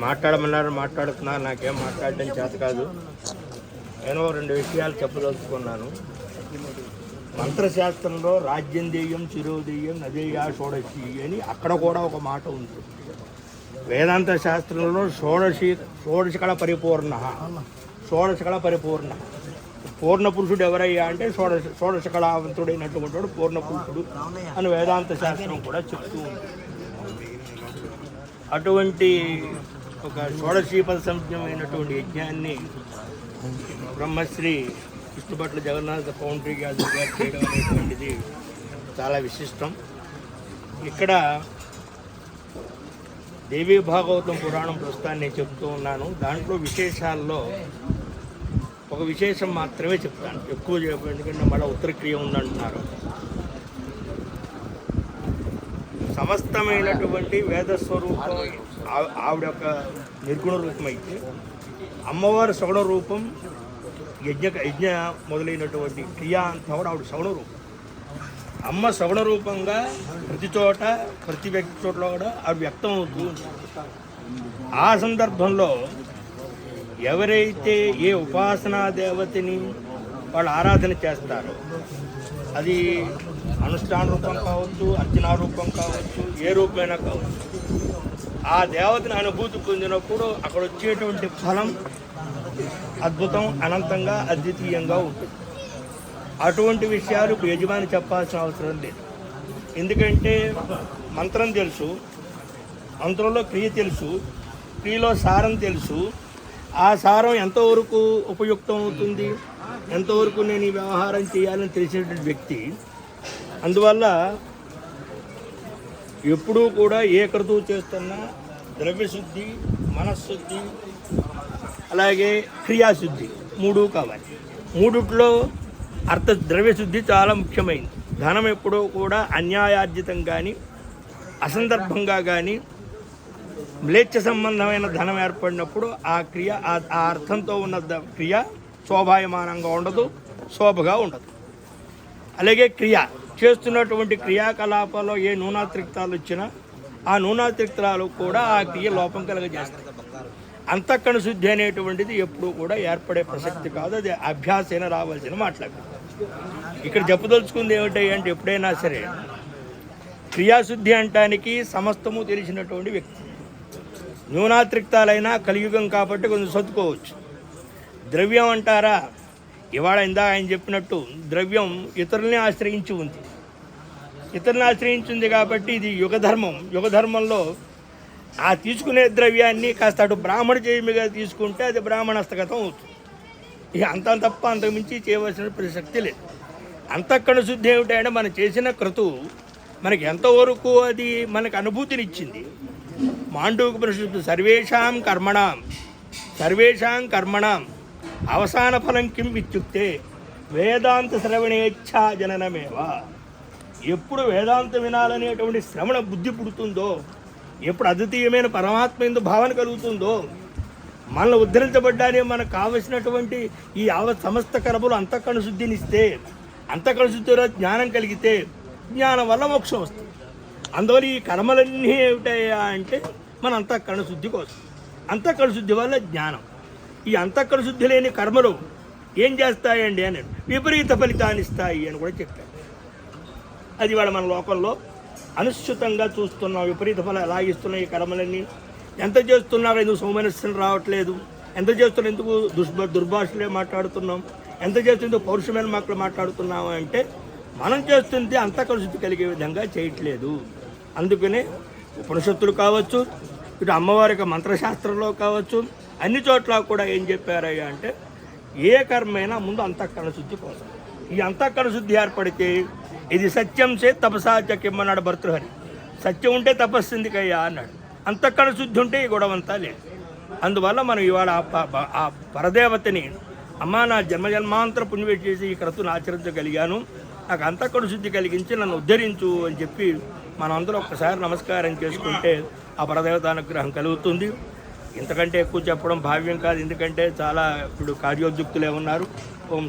మాట్లాడమన్నారు, మాట్లాడుతున్నారు. నాకేం మాట్లాడడం చేత కాదు. నేను రెండు విషయాలు చెప్పదలుచుకున్నాను. మంత్రశాస్త్రంలో రాజ్యం దేయం చిరోదేయం నదేయా షోడశి అని అక్కడ కూడా ఒక మాట ఉంది. వేదాంత శాస్త్రంలో షోడశకళ పరిపూర్ణ, పూర్ణ పురుషుడు ఎవరయ్యా అంటే షోడశకళావంతుడైనటువంటి వాడు పూర్ణ పురుషుడు అని వేదాంత శాస్త్రం కూడా చెప్తూ ఉంది. అటువంటి ఒక షోడశీపద సంజ్ఞమైనటువంటి యజ్ఞాన్ని బ్రహ్మశ్రీ విష్ణుభట్ల జగన్నాథ పౌండ్రీ గారు చేయడం అనేటువంటిది చాలా విశిష్టం. ఇక్కడ దేవీ భాగవతం పురాణం ప్రస్తుతాన్ని నేను చెప్తూ ఉన్నాను. దాంట్లో విశేషాల్లో ఒక విశేషం మాత్రమే చెప్తాను, ఎక్కువ చెప్పాను. ఎందుకంటే మళ్ళీ ఉత్తరక్రియ ఉందంటున్నారు. సమస్తమైనటువంటి వేదస్వరూపం ఆవిడ యొక్క నిర్గుణ రూపం అయితే, అమ్మవారి సగుణ రూపం యజ్ఞ మొదలైనటువంటి క్రియ అంతా కూడా ఆవిడ సగుణ రూపం. అమ్మ సగుణ రూపంగా ప్రతి చోట ప్రతి వ్యక్తి చోట్ల కూడా ఆవిడ వ్యక్తం అవుతూ ఉంటుంది. ఆ సందర్భంలో ఎవరైతే ఏ ఉపాసనా దేవతని వాళ్ళు ఆరాధన చేస్తారో, అది అనుష్ఠాన రూపం కావచ్చు, అర్చనా రూపం కావచ్చు, ఏ రూపమైనా కావచ్చు, ఆ దేవతని అనుభూతి పొందినప్పుడు అక్కడ వచ్చేటువంటి ఫలం అద్భుతం, అనంతంగా, అద్వితీయంగా ఉంటుంది. అటువంటి విషయాలు యజమాని చెప్పాల్సిన అవసరం లేదు. ఎందుకంటే మంత్రం తెలుసు, మంత్రంలో క్రియ తెలుసు, క్రియలో సారం తెలుసు. ఆ సారం ఎంతవరకు ఉపయుక్తం అవుతుంది, ఎంతవరకు నేను ఈ వ్యవహారం చేయాలని తెలిసినటువంటి వ్యక్తి. అందువల్ల ఎప్పుడూ కూడా ఏ క్రతువు చేస్తున్నా ద్రవ్యశుద్ధి, మనశ్శుద్ధి, అలాగే క్రియాశుద్ధి మూడు కావాలి. మూడిట్లో ద్రవ్యశుద్ధి చాలా ముఖ్యమైనది. ధనం ఎప్పుడూ కూడా అన్యాయార్జితం కానీ, అసందర్భంగా కానీ, మ్లేచ్ఛ సంబంధమైన ధనం ఏర్పడినప్పుడు ఆ క్రియ ఆ అర్థంతో ఉన్న క్రియ శోభాయమానంగా ఉండదు, శోభగా ఉండదు. అలాగే క్రియ చేస్తున్నటువంటి క్రియాకలాపాల్లో ఏ నూనాతిరిక్తాలు వచ్చినా ఆ నూనాతిరిక్తాలు కూడా ఆ క్రియ లోపం కలగజేస్తాయి. అంతఃకరణ శుద్ధి అనేటువంటిది ఎప్పుడూ కూడా ఏర్పడే ప్రసక్తి కాదు. అది అభ్యాసైన రావాల్సిన మాట్లాడు. ఇక్కడ చెప్పదలుచుకుంది ఏమిటి అంటే, ఎప్పుడైనా సరే క్రియాశుద్ధి అంటానికి సమస్తము తెలిసినటువంటి వ్యక్తి. న్యూనాతిరిక్తాలైనా కలియుగం కాబట్టి కొంచెం సర్దుకోవచ్చు. ద్రవ్యం అంటారా, ఇవాళ ఇందాక ఆయన చెప్పినట్టు ద్రవ్యం ఇతరుల్ని ఆశ్రయించి ఉంది. ఇతరులను ఆశ్రయించింది కాబట్టి ఇది యుగధర్మం. యుగధర్మంలో ఆ తీసుకునే ద్రవ్యాన్ని కాస్త అటు బ్రాహ్మణ చేమిగా తీసుకుంటే అది బ్రాహ్మణ హస్తగతం అవుతుంది. ఇక అంత తప్ప అంతకుమించి చేయవలసిన ప్రసక్తి లేదు. అంతఃకరణ శుద్ధి ఏమిటంటే మనం చేసిన క్రతువు మనకి ఎంతవరకు అది మనకు అనుభూతినిచ్చింది. మాండూక్యోపనిషత్తు సర్వేషాం కర్మణాం అవసాన ఫలం కిం ఇత్యుక్తే వేదాంత శ్రవణేచ్ఛా జననమేవా. ఎప్పుడు వేదాంతం వినాలనేటువంటి శ్రవణ బుద్ధి పుడుతుందో, ఎప్పుడు అద్వితీయమైన పరమాత్మ ఎందు భావన కలుగుతుందో, మనల్ని ఉద్ధరించబడ్డానే మనకు కావలసినటువంటి ఈ సమస్త కర్మలు అంతఃకరణ శుద్ధినిస్తే, అంతఃకరణ శుద్ధిలో జ్ఞానం కలిగితే జ్ఞానం వల్ల మోక్షం వస్తుంది. అందువల్ల ఈ కర్మలన్నీ ఏమిటయ్యా అంటే మన అంతఃకరణ శుద్ధి కోసం. అంతఃకరణ శుద్ధి వల్ల జ్ఞానం. ఈ అంతఃకరణ శుద్ధి లేని కర్మలు ఏం చేస్తాయండి అని విపరీత ఫలితాన్ని ఇస్తాయి అని కూడా చెప్పారు. అది వాళ్ళ మన లోకంలో అనుశ్చితంగా చూస్తున్నాం. విపరీత ఫలం ఎలా ఇస్తున్నాయి ఈ కర్మలన్నీ. ఎంత చేస్తున్నారు, ఎందుకు సౌమనస్యం రావట్లేదు, ఎంత చేస్తున్నా ఎందుకు దుర్భాషలే మాట్లాడుతున్నాం, ఎంత చేస్తుందో పౌరుషమైన మాటలు మాట్లాడుతున్నాము అంటే మనం చేస్తుంటే అంతఃకరణ శుద్ధి కలిగే విధంగా చేయట్లేదు. అందుకనే ఉపనిషత్తులు కావచ్చు, ఇటు అమ్మవారికి మంత్రశాస్త్రంలో కావచ్చు, అన్ని చోట్ల కూడా ఏం చెప్పారయ్యా అంటే ఏ కర్మైనా ముందు అంతఃకరణ శుద్ధి కోసం. ఈ అంతఃకరణ శుద్ధి ఏర్పడితే ఇది సత్యం చే తపసాచక్యం అన్నాడు భర్తృహరి. సత్యం ఉంటే తపస్సు ఎందుకయ్యా అన్నాడు. అంతఃకరణ శుద్ధి ఉంటే ఈ గొడవంతా లేదు. అందువల్ల మనం ఇవాళ ఆ పరదేవతని, అమ్మా నా జన్మజన్మాంతర పుణ్యం చేసి ఈ క్రతువును ఆచరించగలిగాను, నాకు అంతఃకరణ శుద్ధి కలిగించి నన్ను ఉద్ధరించు అని చెప్పి మనం అందరూ ఒక్కసారి నమస్కారం చేసుకుంటే ఆ పరదేవతానుగ్రహం కలుగుతుంది. ఇంతకంటే ఎక్కువ చెప్పడం భావ్యం కాదు. ఎందుకంటే చాలా ఇప్పుడు కార్యోద్యుక్తులే ఉన్నారు. ఓం